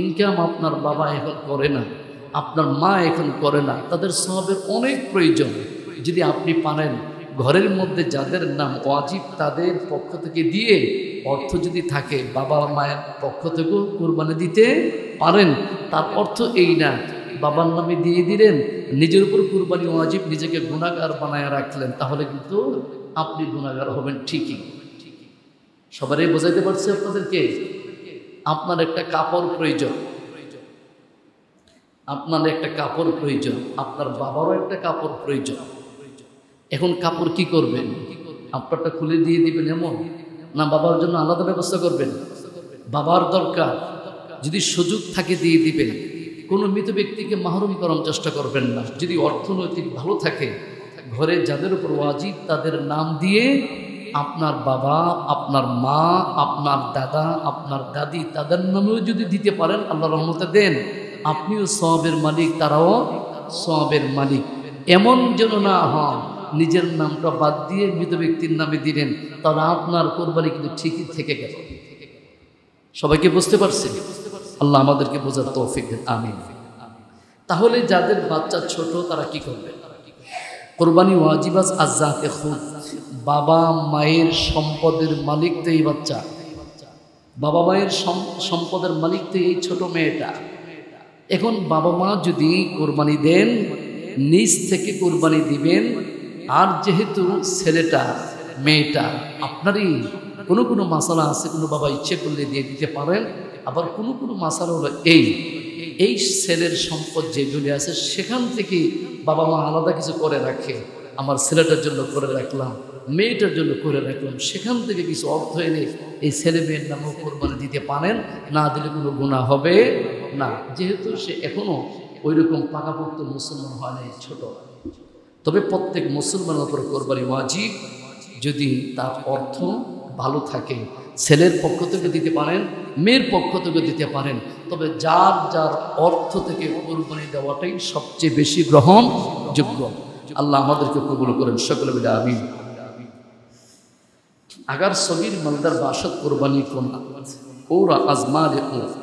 ইনকাম আপনার বাবা এখন করে না, আপনার মা এখন করে না, তাদের সওয়াবের অনেক প্রয়োজন। যদি আপনি পারেন, ঘরের মধ্যে যাদের নাম ওয়াজিব তাদের পক্ষ থেকে দিয়ে, অর্থ যদি থাকে বাবা মায়ের পক্ষ থেকেও কোরবানি দিতে পারেন। তার অর্থ এই না বাবার নামে দিয়ে দিলেন, নিজের উপর কোরবানি ওয়াজিব, নিজেকে গুনাহগার বানায় রাখলেন, তাহলে কিন্তু আপনি গুনাহগার হবেন ঠিকই। সবারই বোঝাইতে পারছি আপনাদেরকে? আপনার একটা কাপড় প্রয়োজন, আপনার একটা কাপড় প্রয়োজন, আপনার বাবারও একটা কাপড় প্রয়োজন। এখন কাপড় কি করবেন? আপনারটা খুলে দিয়ে দিবেন এমন না, বাবার জন্য আলাদা ব্যবস্থা করবেন? বাবার দরকার, যদি সুযোগ থাকে দিয়ে দিবেন। কোনো মৃত ব্যক্তিকে মাহরুম করার চেষ্টা করবেন না। যদি অর্থনৈতিক ভালো থাকে, ঘরে যাদের উপর ওয়াজিব তাদের নাম দিয়ে, আপনার বাবা, আপনার মা, আপনার দাদা, আপনার দাদি, তাদের নামেও যদি দিতে পারেন, আল্লাহর রহমতে দেন। আপনিও সওয়াবের মালিক, তারাও সওয়াবের মালিক। এমন যেন না হয় নিজের নামটা বাদ দিয়ে মৃত ব্যক্তির নামে দিলেন, তাহলে আপনার কোরবানি কিন্তু ঠিকই থেকে গেল। সবাইকে বুঝতে পারছি? আল্লাহ আমাদেরকে বোঝার তৌফিক দেন, আমিন। তাহলে যাদের বাচ্চা ছোট তারা কি করবে? কোরবানি ওয়াজিবাস আজাতে খুদ, বাবা মায়ের সম্পদের মালিক তো এই বাচ্চা, বাবা মায়ের সম্পদের মালিক তো এই ছোট মেয়েটা। এখন বাবা মা যদি কোরবানি দেন নিজ থেকে কোরবানি দিবেন, আর যেহেতু ছেলেটা মেয়েটা আপনারই কোনো কোনো মাসালা আছে, কোনো বাবা ইচ্ছে করলে দিয়ে দিতে পারেন, আবার কোনো কোনো মাসালা হলো এই ছেলের সম্পদ যেগুলি আছে সেখান থেকে বাবা মা আলাদা কিছু করে রাখে, আমার ছেলেটার জন্য করে রাখলাম, মেয়েটার জন্য করে রাখলাম, সেখান থেকে কিছু অর্থ এনে এই ছেলে মেয়ের নামও কোরবানি দিতে পারেন, না দিলে কোনো গুনাহ হবে না, যেহেতু সে এখনও ওই রকম পাকাপোক্ত মুসলমান হয় নাই, ছোট। তবে প্রত্যেক মুসলমানের উপর কোরবানি ওয়াজিব, যদি তার অর্থ ভালো থাকে। ছেলের পক্ষ থেকে দিতে পারেন, মেয়ের পক্ষ থেকে দিতে পারেন, তবে যার যার অর্থ থেকে কোরবানি দেওয়াটাই সবচেয়ে বেশি গ্রহণযোগ্য। আল্লাহ আমাদেরকে কবুল করেন, সকলে মিলে আমিন। अगर सगीर मंदर बाशत कुर्बानी को और अजमाल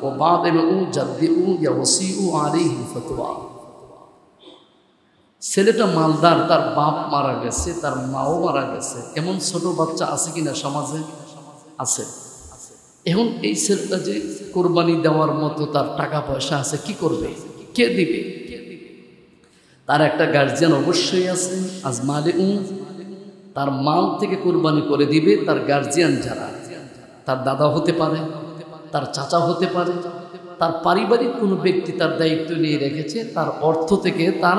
व बाद में जद्द या वसी आलिही फतवा। ছেলেটা মালদার, তার বাপ মারা গেছে, তার মাও মারা গেছে, এমন ছোট বাচ্চা আছে কিনা সমাজে? আছে। এখন এই ছেলেটা যে কোরবানি দেওয়ার মতো তার টাকা পয়সা আছে, কি করবে, কে দিবে? তার একটা গার্জিয়ান অবশ্যই আছে, আজমালে তার মাল থেকে কোরবানি করে দিবে তার গার্জিয়ান, যারা তার দাদা হতে পারে, তার চাচা হতে পারে, তার পারিবারিক কোনো ব্যক্তি তার দায়িত্ব নিয়ে রেখেছে, তার অর্থ থেকে তার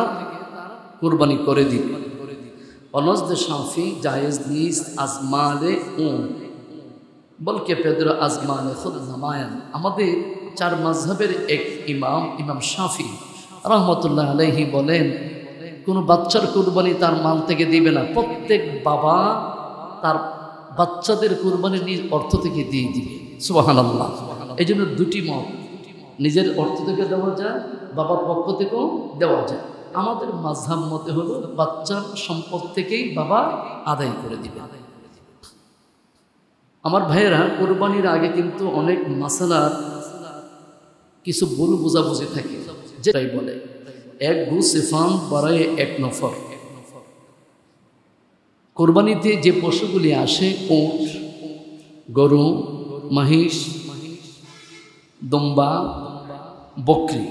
কোরবানি করে দিবে। অনজদ শাফি জায়েজ নিস আজমালে বলকে পেদর আজমালে খুদ নামায়ান। আমাদের চার মাযহাবের এক ইমাম, ইমাম শাফি রহমতুল্লাহ আলাইহি বলেন, কোনো বাচ্চার কোরবানি তার মাল থেকে দিবে না, প্রত্যেক বাবা তার বাচ্চাদের কোরবানি নিজ অর্থ থেকে দিয়ে দিবে। সুবহানাল্লাহ। এই জন্য দুটি মত, নিজের অর্থ থেকে দেওয়া যায়, বাবার পক্ষ থেকেও দেওয়া যায়। আমাদের মাযহাব মতে হলো বাচ্চার সম্পদ থেকেই বাবা আদায় করে দিবে। আমার ভাইয়েরা, কোরবানির আগে কিন্তু অনেক মাসালার কিছু ভুল বোঝাবুঝি থাকে, যেটাই বলে এক গু সিফান বারায়ে এক নফর। কোরবানিতে যে পশুগুলি আসে, উট, গরু, মহিষ, দুম্বা, বকরি,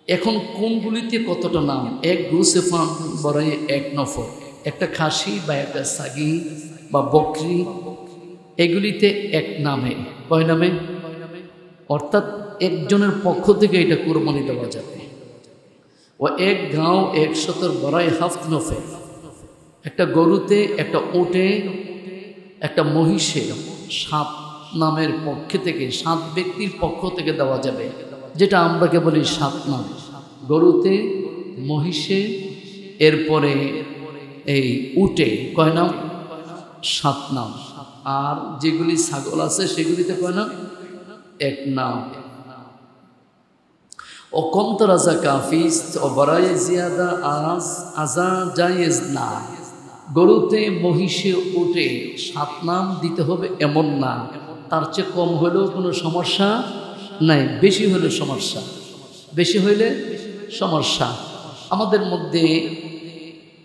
এখন কোনগুলিতে কতটা নাম? এক গু সিফান বারায়ে এক নফর, একটা খাসি বা একটা সাগি বা বকরি, এগুলিতে এক নামে, কয় নামে? অর্থাৎ একজনের পক্ষ থেকে এটা কোরবানি দেওয়া যাবে। ও এক গাঁও 100 বড়াই হাফত নফে, একটা গরুতে, একটা উটে, একটা মহিষে 7 নামের পক্ষ থেকে, 7 ব্যক্তির পক্ষ থেকে দেওয়া যাবে, যেটা আমরাকে বলি 7 নাম। গরুতে, মহিষে, এরপরে এই উটে কয় নাম? 7 নাম। আর যেগুলি ছাগল আছে সেগুলিতে কয় নাম? 1 নাম। ও কম তরাজা কাফিস ও বড়াই জিয়াদা আজ আজা জায়েজ না। গরুতে, মহিষে, উটে 7 নাম দিতে হবে এমন না, তার চেয়ে কম হলেও কোনো সমস্যা নাই, বেশি হলে সমস্যা, বেশি হইলে সমস্যা। আমাদের মধ্যে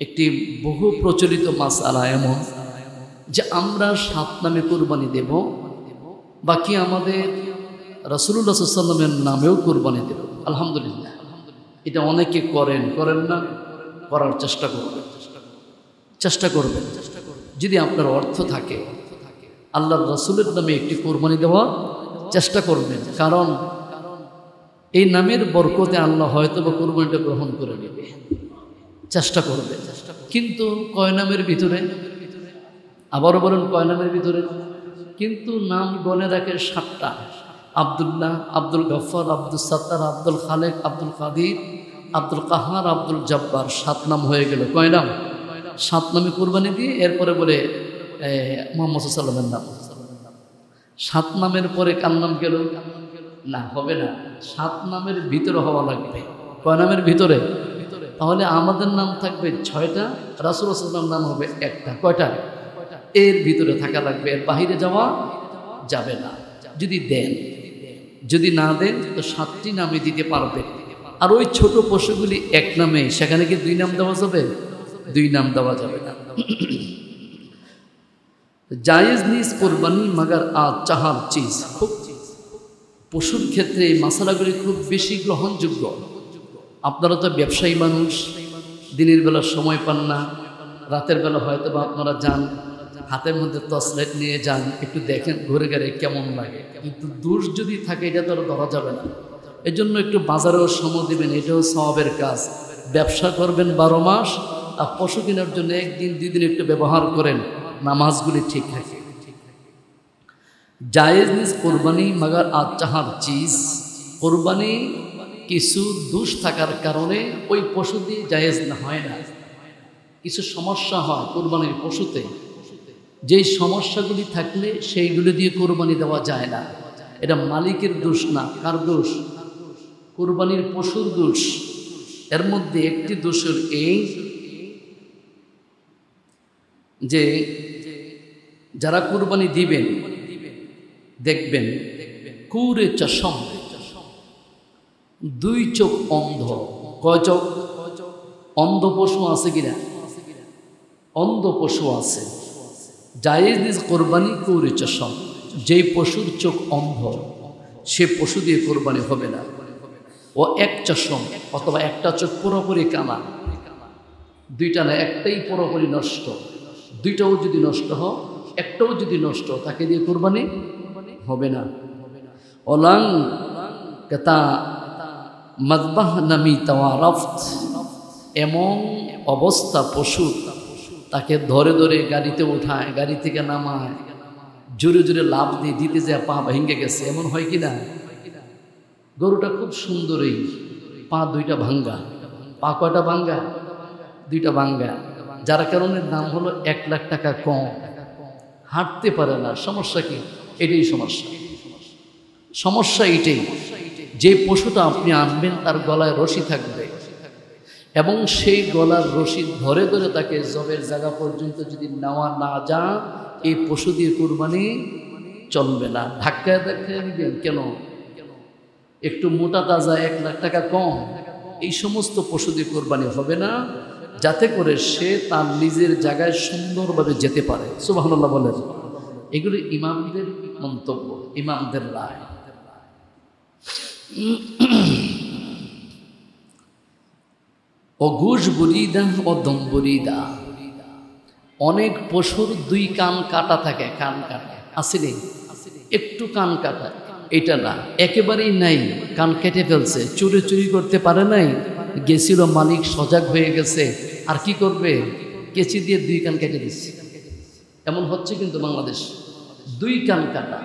একটি বহু প্রচলিত মাসআলা এমন যে আমরা 7 নামে কোরবানি দেব, বাকি আমাদের রাসূলুল্লাহ সাল্লাল্লাহু আলাইহি ওয়াসাল্লামের নামেও কোরবানি দেব। আলহামদুলিল্লাহ, এটা অনেকে করেন না, করার চেষ্টা করবেন। যদি আপনার অর্থ থাকে, আল্লাহর রাসূলের নামে একটি কোরবানি দেওয়ার চেষ্টা করবেন, কারণ এই নামের বরকতে আল্লাহ হয়তো বা কোরবানিটা গ্রহণ করে নেবে, চেষ্টা করবেন। কিন্তু কয় নামের ভিতরে, আবারও বলেন কয় নামের ভিতরে, কিন্তু নাম গনে রাখে 7টা। আব্দুল্লাহ, আব্দুল গফফার, আব্দুল সাত্তার, আব্দুল খালেক, আব্দুল কাদির, আব্দুল কাহার, আব্দুল জব্বার, 7 নাম হয়ে গেল। কয় নাম? 7 নামে কোরবানি দিয়ে এরপরে বলে মুহাম্মদ সাল্লাল্লাহু আলাইহি ওয়াসাল্লামের নাম। 7 নামের পরে কার নাম গেল? না, হবে না, 7 নামের ভিতরে হওয়া লাগবে। কয় নামের ভিতরে? তাহলে আমাদের নাম থাকবে 6টা, রাসূলুল্লাহ সাল্লাল্লাহু আলাইহি ওয়াসাল্লামের নাম হবে 1টা। কয়টা? এর ভিতরে থাকা লাগবে, এর বাহিরে যাওয়া যাবে না। যদি দেন, যদি না দেন তো 7টি নামে দিতে পারবে। আর ওই ছোট পশুগুলি 1 নামে, সেখানে কি 2 নাম দেওয়া যাবে? 2 নাম দেওয়া যাবে না। জায়েজ নিস কোরবানি মগর আজ চাহার চিজ, খুব পশুর ক্ষেত্রে এই মশালাগুলি খুব বেশি গ্রহণযোগ্য। আপনারা তো ব্যবসায়ী মানুষ, দিনের বেলা সময় পান না, রাতের বেলা হয়তো বা আপনারা যান, হাতের মধ্যে টর্চলাইট নিয়ে যান, একটু দেখেন ঘুরে ঘুরে কেমন লাগে। কিন্তু দোষ যদি থাকে এটা তো আর ধরা যাবে না। এজন্য একটু বাজারেও সময় দেবেন, এটাও সওয়াবের কাজ। ব্যবসা করবেন 12 মাস, আর পশু কেনার জন্য একদিন 2 দিন একটু ব্যবহার করেন, নামাজগুলি ঠিক থাকে। জায়েজ নিজ কোরবানি মগর আজ চাহার চিজ, কোরবানি কিছু দোষ থাকার কারণে ওই পশু দিয়ে জায়েজ না হয় না। কিছু সমস্যা হয় কোরবানির পশুতে, যেই সমস্যাগুলি থাকলে সেইগুলি দিয়ে কোরবানি দেওয়া যায় না। এটা মালিকের দোষ না, কার দোষ? কোরবানির পশুর দোষ। এর মধ্যে একটি দোষের এই যে যারা কোরবানি দিবেন দেখবেন কুরে চশম, 2 চোখ অন্ধ। কয় চোখ? অন্ধ পশু আছে কিনা? অন্ধ পশু আছে। জায়েজ নিজ কোরবানি কুরে চশম, যেই পশুর চোখ অন্ধ সে পশু দিয়ে কোরবানি হবে না। ও এক চশম, অথবা একটা চোখ পুরোপুরি কানা, 2টা না, একটাই পুরোপুরি নষ্ট। 2টাও যদি নষ্ট হয়, একটাও যদি নষ্ট, তাকে দিয়ে কোরবানি হবে না। ওলাং কেতা মদবাহ নামি তাওয়ারফত, এমন অবস্থা পশু তাকে ধরে ধরে গাড়িতে উঠায়, গাড়ি থেকে নামায়, জোরে জোরে লাভ দিয়ে দিতে যায় পা ভেঙে গেছে, এমন হয় কি না? গরুটা খুব সুন্দরই, পা 2টা ভাঙ্গা। পা কয়টা ভাঙ্গা? 2টা ভাঙ্গা, যার কারণে দাম হলো 1 লাখ টাকা কম। হাঁটতে পারে না, সমস্যা কি? এটাই সমস্যা। সমস্যা এটাই, যে পশুটা আপনি আনবেন তার গলায় রশি থাকবে, এবং সেই গলার রশি ধরে ধরে তাকে জবের জায়গা পর্যন্ত যদি নেওয়া না যায়, এই পশু দিয়ে কোরবানি চলবে না। ধাক্কায় ধাক্কায় নিবেন কেন? একটু মোটা তাজা 1 লাখ টাকা কম, এই সমস্ত পশু দিয়ে কোরবানি হবে না, যাতে করে সে তার নিজের জায়গায় সুন্দরভাবে যেতে পারে। সুবহানাল্লাহ বলেন। এগুলি ইমামদের মন্তব্য, ইমামদের রায়। ও গুশ বুরিদা ও দম বুরিদা, অনেক পশুর 2 কান কাটা থাকে, কান কাটা আসেনি, একটু কান কাটা, এটা না একেবারেই নাই, কান কেটে ফেলছে, চুরি করতে পারে নাই, গেছিল মালিক সজাগ হয়ে গেছে, আর কি করবে? কেচি দিয়ে 2 কান কেটে দিচ্ছে। এমন হচ্ছে কিন্তু বাংলাদেশ, 2 কান কাটা,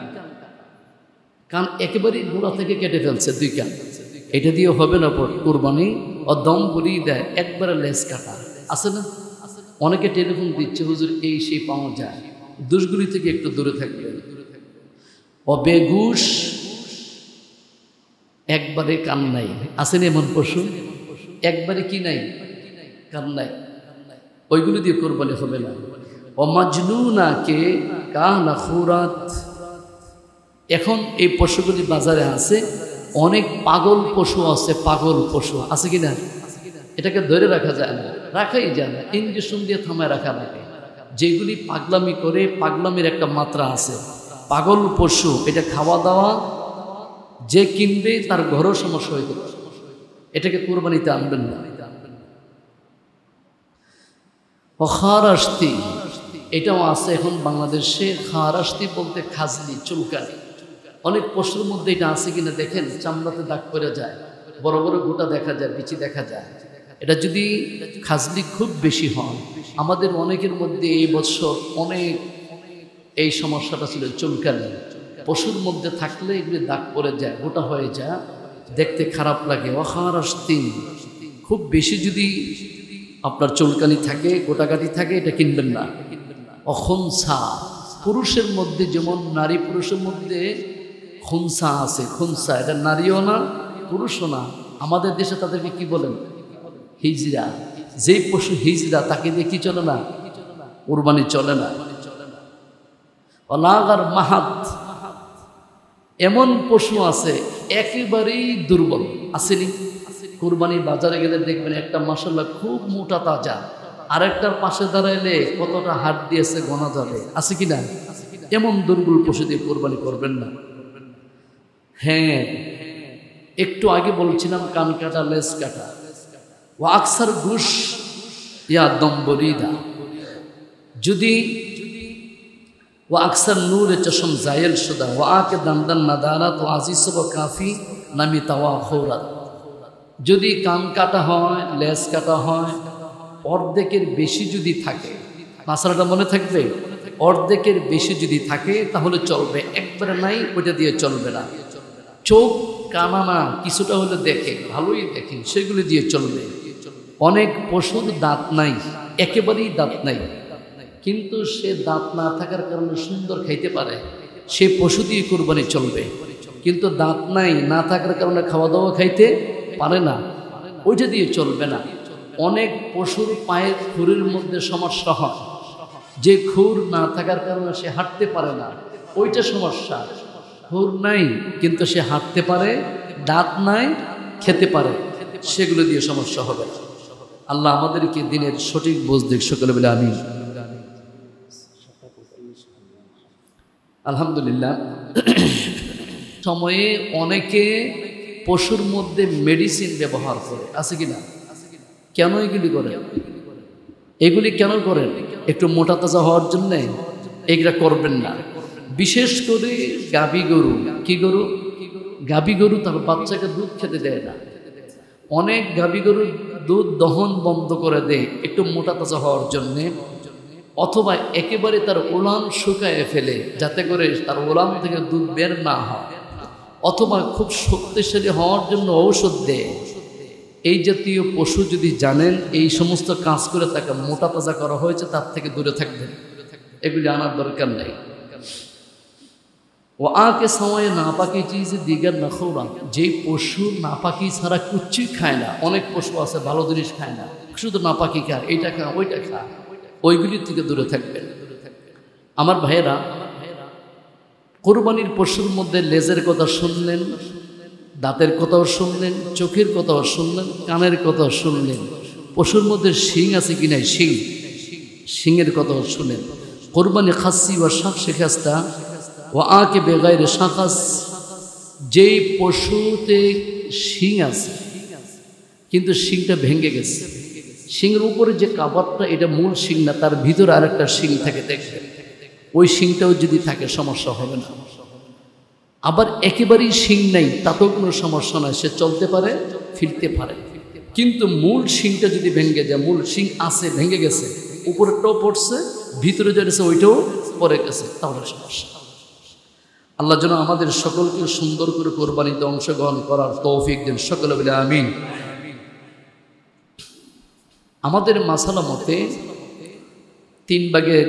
কান একেবারেই গোড়া থেকে কেটে ফেলছে 2 কান। এটা দিয়ে হবে না কোরবানি। ও দম বলি দেয়, একবারে লেজ কাটা আছে না? অনেকে টেলিফোন দিচ্ছে, হুজুর এই সেই পাওয়া যায়, দোষগুলি থেকে একটু দূরে থাকবে। ও বেগুশ, একবারে কান নাই, আসেনি এমন পশু? একবারে কি নাই? কান নাই, ওইগুলি দিয়ে কোরবানি হবে না। ও মাজনুনা কে কানা খুরাত, এখন এই পশুগুলি বাজারে আছে, অনেক পাগল পশু আছে, পাগল পশু আছে কিনা? এটাকে ধরে রাখা যায় না, রাখাই যায় না, ইঞ্জেকশন দিয়ে থামায় রাখা লাগে। যেগুলি পাগলামি করে, পাগলামির একটা মাত্রা আছে। পাগল পশু, এটা খাওয়া দাওয়া যে কিনবে তার ঘরেও সমস্যা হইতে পারে, এটাকে কোরবানিতে আনবেন না। ও খারাস্তি, এটাও আছে এখন বাংলাদেশে। খারাস্তি বলতে খাজলি, চুলকানি। অনেক পশুর মধ্যে এটা আছে কিনা দেখেন, চামড়াতে দাগ পড়ে যায়, বড় বড় গোটা দেখা যায়, বিচি দেখা যায়। এটা যদি খাজলি খুব বেশি হয়, আমাদের অনেকের মধ্যে এই বছর অনেক এই সমস্যাটা ছিল, চুলকানি। পশুর মধ্যে থাকলে এগুলি দাগ পড়ে যায়, গোটা হয়ে যায়, দেখতে খারাপ লাগে। অখারাস্তি, খুব বেশি যদি আপনার চুলকানি থাকে, গোটাগাটি থাকে, এটা কিনবেন না। অখনসা, পুরুষের মধ্যে যেমন নারী পুরুষের মধ্যে খুনসা আছে, খুনসা, এটা নারীও না পুরুষও না। আমাদের দেশে তাদেরকে কি বলেন? হিজড়া। যেই পশু হিজড়া, তাকে দিয়ে কি চলে না? কোরবানি চলে না। অনাগার মাহাত, এমন পশু আছে একেবারেই দুর্বল, আসেনি? কোরবানির বাজারে গেলে দেখবেন একটা মাশাআল্লাহ খুব মোটা তাজা, আরেকটার পাশে দাঁড়াইলে কতটা হাত দিয়েছে গোনা যাবে, আছে কিনা? এমন দুর্বল পশু দিয়ে কোরবানি করবেন না। হ্যাঁ, একটু আগে বলছিলাম কান কাটা লেজ কাটা। ও আকসার ঘুষ ইয়া দম্বরিদা, যদি ও আকসার নূরে চশম জায়েল শুদা ও আকে দান্দান নাদারাত ও আজিজ ও কাফি নামি তাওয়া খৌরাত। যদি কান কাটা হয়, লেজ কাটা হয়, অর্ধেকের বেশি যদি থাকে, মাসালাটা মনে থাকবে, অর্ধেকের বেশি যদি থাকে তাহলে চলবে, একবারে নাই ওইটা দিয়ে চলবে না। চোখ কানা না, কিছুটা হলে দেখে, ভালোই দেখে, সেগুলি দিয়ে চলবে। অনেক পশুর দাঁত নাই, একেবারেই দাঁত নাই, কিন্তু সে দাঁত না থাকার কারণে সুন্দর খাইতে পারে, সে পশু দিয়ে কুরবানি চলবে। কিন্তু দাঁত নাই, না থাকার কারণে খাওয়া দাওয়া খাইতে পারে না, ওইটা দিয়ে চলবে না। অনেক পশুর পায়ের খুরের মধ্যে সমস্যা হয়, যে খুর না থাকার কারণে সে হাঁটতে পারে না, ওইটা সমস্যা। খুর নাই কিন্তু সে হাঁটতে পারে, দাঁত নাই, খেতে পারে, সেগুলো দিয়ে সমস্যা হবে। আল্লাহ আমাদেরকে দিনের সঠিক বোঝ দিক, সকলে বলে আমিন। আলহামদুলিল্লাহ। সময়ে অনেকে পশুর মধ্যে মেডিসিন ব্যবহার করে, আছে কিনা? কেন এগুলি করেন? এগুলি কেন করেন? একটু মোটা তাজা হওয়ার জন্যে? এগুলা করবেন না। বিশেষ করে গাভী গরু, কি গরু? গাভী গরু তার বাচ্চাকে দুধ খেতে দেয় না। অনেক গাভী গরুর দুধ দহন বন্ধ করে দেয় একটু মোটা তাজা হওয়ার জন্যে, অথবা একেবারে তার ওলান শুকায় ফেলে যাতে করে তার ওলান থেকে দুধ বের না হয়, অথবা খুব শক্তিশালী হওয়ার জন্য ঔষধ দেয়। এই জাতীয় পশু যদি জানেন এই সমস্ত কাজ করে তাকে মোটা তাজা করা হয়েছে, তার থেকে দূরে থাকবেন, এগুলি আনার দরকার নেই। ও আকে সময়ে নাপাকি চিজ দিগার না খৌরা, যেই পশু নাপাকি ছাড়া কুচ্ছুই খায় না, অনেক পশু আছে ভালো জিনিস খায় না, শুধু নাপাকি খায়, এইটা খা ওইটা খা, ওইগুলির থেকে দূরে থাকবেন। আমার ভাইয়েরা, কোরবানির পশুর মধ্যে লেজের কথা শুনলেন, দাঁতের কথাও শুনলেন, চোখের কথাও শুনলেন, কানের কথাও শুনলেন। পশুর মধ্যে শিং আছে কি নাই, শিং, শিংয়ের কথাও শুনেন। কোরবানি খাসি বা শাক শেখাস্তা ও আকে বেগাইরে শাখাস, যেই পশুতে শিং আছে কিন্তু শিংটা ভেঙে গেছে, শিংয়ের উপরে যে কাবারটা এটা মূল শিং না, তার ভিতরে আরেকটা শিং থাকে, দেখবেন ওই শিংটাও যদি থাকে সমস্যা হবে না। আবার একেবারেই শিং নাই, তাতেও কোনো সমস্যা নয়, সে চলতে পারে, ফিরতে পারে। কিন্তু মূল শিংটা যদি ভেঙে যায়, মূল শিং আছে ভেঙে গেছে, উপরেরটাও পড়ছে, ভিতরে যেটা ওইটাও পড়ে গেছে, তাহলে সমস্যা। আল্লাহ যেন আমাদের সকলকে সুন্দর করে কোরবানিতে অংশগ্রহণ করার তৌফিক দেন, সকলে বলে আমিন। আমাদের মাসালা মতে 3 ভাগের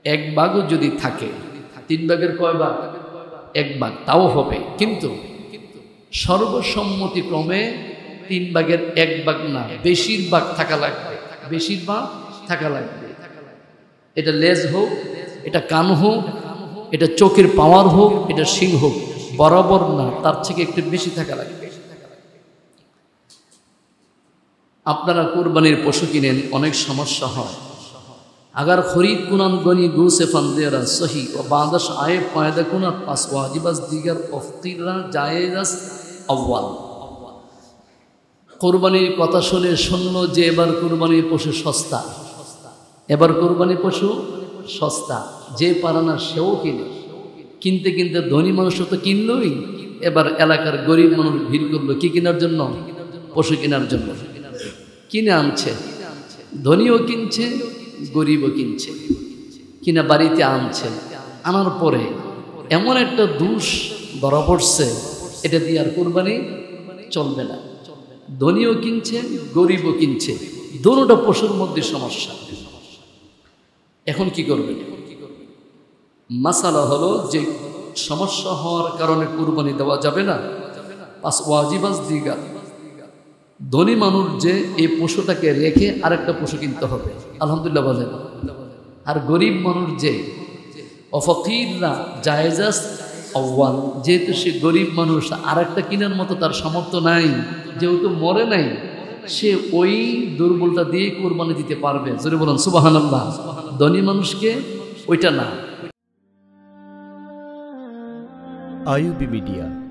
1 ভাগও যদি থাকে, 3 ভাগের কয় ভাগ? 1 ভাগ, তাও হবে, কিন্তু সর্বসম্মতিক্রমে 3 ভাগের 1 ভাগ না, বেশিরভাগ থাকা লাগবে, বেশিরভাগ থাকা লাগবে। এটা লেজ হোক, এটা কান হোক, এটা চোখের পাওয়ার হোক, এটা শিং হোক, বরাবর না, তার থেকে একটু বেশি থাকা লাগবে। আপনারা কোরবানির পশু কিনেন, অনেক সমস্যা হয়। अगर खरीद कुनन गनी गो से फंदेरा सही व बादश आए पैदा कुनत पास वाजिबस दीगर अफ्तीरा जायज़ अव्वल। কোরবানির কথা শুনে শুনলো যে এবার কোরবানির পশু সস্তা, এবার কোরবানির পশু সস্তা, যে পারে না সেও কিনে, কিনতে কিনতে ধনী মানুষ তো কিনলই, এবার এলাকার গরিব মানুষ ভিড় করলো কি কেনার জন্য? পশু কেনার জন্য। কিনে আনছে, ধনীও কিনছে, গরিবও কিনছে, কিনা বাড়িতে আনছে। আনার পরে এমন একটা দোষ ধরা পড়ছে, এটা দিয়ে আর কোরবানি চলবে না। ধনীও কিনছে, গরিবও কিনছে, দুটোটা পশুর মধ্যে সমস্যা। এখন কি করবেন? মাসালা হলো যে সমস্যা হওয়ার কারণে কোরবানি দেওয়া যাবে না, পাঁচ ওয়াজিবাস দিগা, ধনী মানুষ যে এই পশুটাকে রেখে আরেকটা পশু কিনতে হবে, আলহামদুলিল্লাহ বলেন। আর গরিব মানুষ যে অফকিররা জায়েজাস আউয়াল, যেহেতু সে গরিব মানুষ, আরেকটা কেনার মতো তার সামর্থ্য নাই, যেহেতু মরে নাই, সে ওই দুর্বলটা দিয়ে কোরবানি দিতে পারবে। জোরে বলুন সুবহানাল্লাহ। ধনী মানুষকে ওইটা না। IUB media.